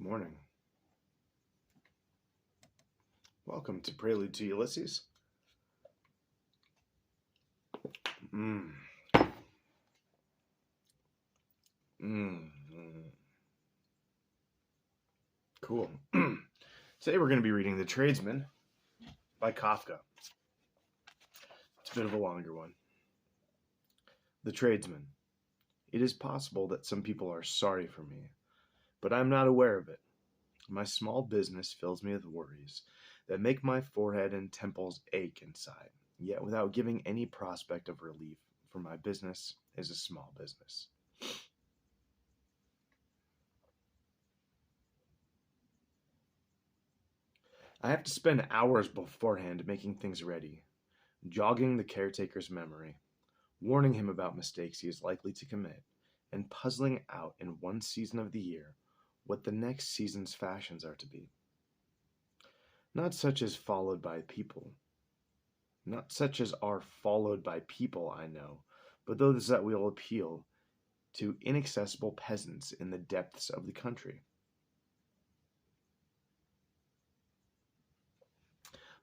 Good morning. Welcome to Prelude to Ulysses. Mmm. Mmm. Cool. Today we're going to be reading The Tradesman by Kafka. It's a bit of a longer one. The Tradesman. It is possible that some people are sorry for me, but I am not aware of it. My small business fills me with worries that make my forehead and temples ache inside, yet without giving any prospect of relief, for my business is a small business. I have to spend hours beforehand making things ready, jogging the caretaker's memory, warning him about mistakes he is likely to commit, and puzzling out in one season of the year what the next season's fashions are to be. Not such as are followed by people, I know, but those that will appeal to inaccessible peasants in the depths of the country.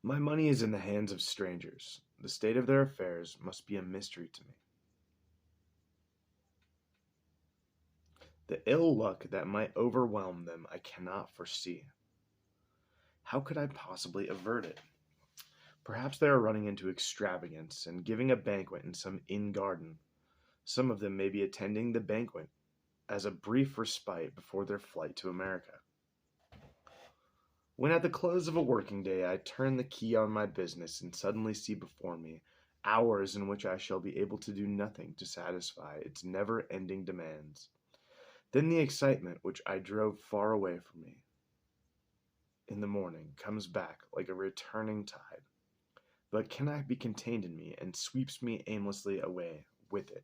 My money is in the hands of strangers. The state of their affairs must be a mystery to me. The ill luck that might overwhelm them I cannot foresee. How could I possibly avert it? Perhaps they are running into extravagance and giving a banquet in some inn garden. Some of them may be attending the banquet as a brief respite before their flight to America. When at the close of a working day I turn the key on my business and suddenly see before me hours in which I shall be able to do nothing to satisfy its never-ending demands, then the excitement which I drove far away from me in the morning comes back like a returning tide, but cannot be contained in me and sweeps me aimlessly away with it.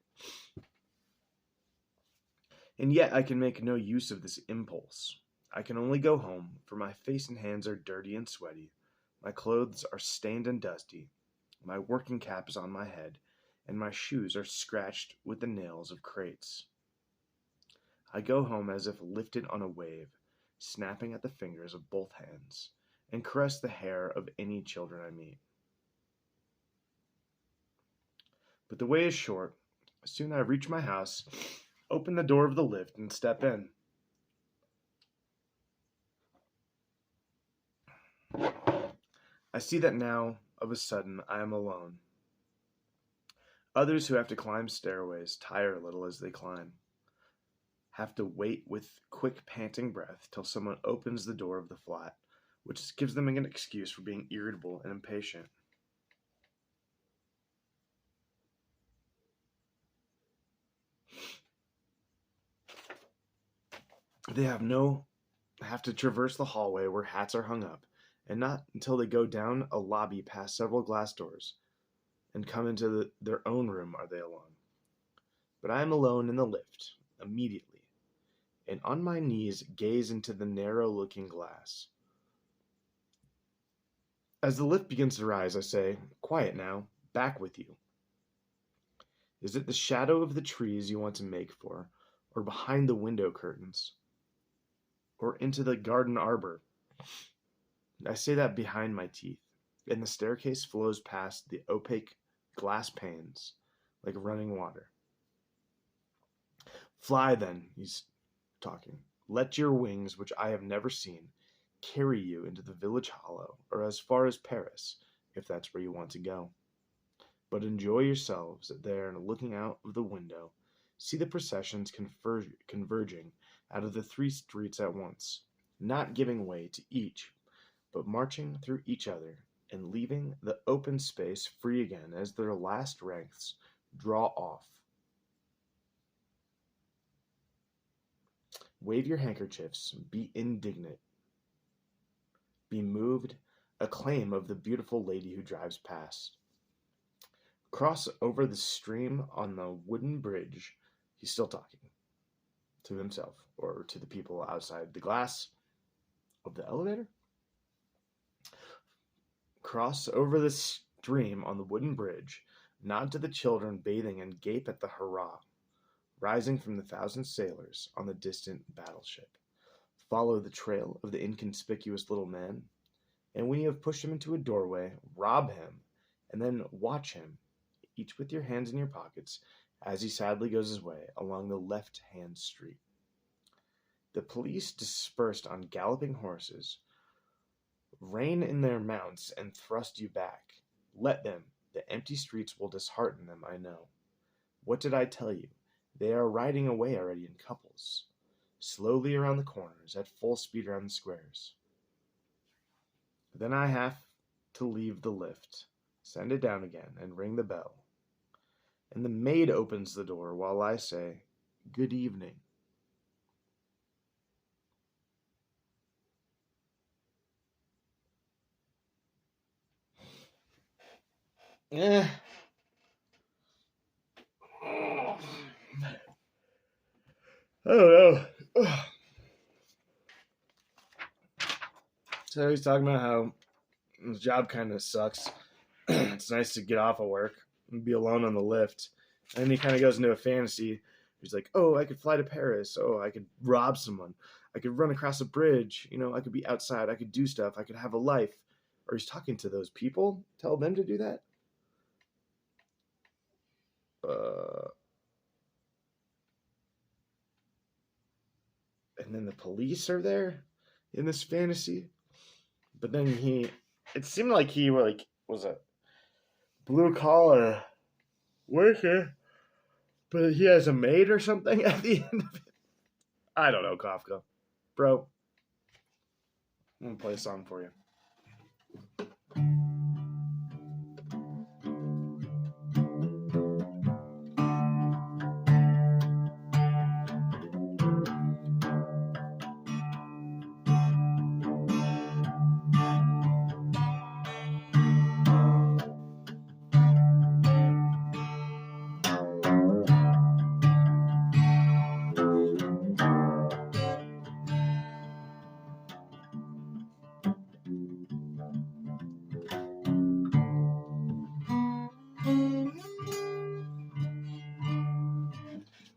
And yet I can make no use of this impulse. I can only go home, for my face and hands are dirty and sweaty, my clothes are stained and dusty, my working cap is on my head, and my shoes are scratched with the nails of crates. I go home as if lifted on a wave, snapping at the fingers of both hands, and caress the hair of any children I meet. But the way is short. Soon I reach my house, open the door of the lift, and step in. I see that now, of a sudden, I am alone. Others who have to climb stairways tire a little as they climb, have to wait with quick panting breath till someone opens the door of the flat, which gives them an excuse for being irritable and impatient. They have to traverse the hallway where hats are hung up, and not until they go down a lobby past several glass doors and come into their own room are they alone. But I am alone in the lift, immediately, and on my knees gaze into the narrow looking glass. As the lift begins to rise, I say, "Quiet now, back with you." Is it the shadow of the trees you want to make for, or behind the window curtains, or into the garden arbor? I say that behind my teeth, and the staircase flows past the opaque glass panes like running water. Fly then, he's talking. Let your wings, which I have never seen, carry you into the village hollow, or as far as Paris, if that's where you want to go. But enjoy yourselves there, and looking out of the window, see the processions converging out of the three streets at once, not giving way to each, but marching through each other, and leaving the open space free again as their last ranks draw off. Wave your handkerchiefs, be indignant, be moved, acclaim of the beautiful lady who drives past. Cross over the stream on the wooden bridge. He's still talking to himself or to the people outside the glass of the elevator. Cross over the stream on the wooden bridge, nod to the children bathing and gape at the hurrah rising from the 1,000 sailors on the distant battleship. Follow the trail of the inconspicuous little man, and when you have pushed him into a doorway, rob him, and then watch him, each with your hands in your pockets, as he sadly goes his way along the left-hand street. The police, dispersed on galloping horses, rein in their mounts and thrust you back. Let them. The empty streets will dishearten them, I know. What did I tell you? They are riding away already in couples, slowly around the corners, at full speed around the squares. Then I have to leave the lift, send it down again, and ring the bell. And the maid opens the door while I say, "Good evening." Eh. I don't know. So he's talking about how his job kind of sucks. It's nice to get off of work and be alone on the lift. And then he kind of goes into a fantasy. He's like, oh, I could fly to Paris. Oh, I could rob someone. I could run across a bridge. You know, I could be outside. I could do stuff. I could have a life. Or he's talking to those people. Tell them to do that. And then the police are there in this fantasy. But then it seemed like he was a blue collar worker, but he has a maid or something at the end of it. I don't know, Kafka. Bro, I'm going to play a song for you.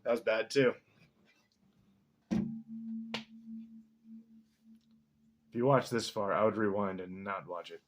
That was bad too. If you watch this far, I would rewind and not watch it.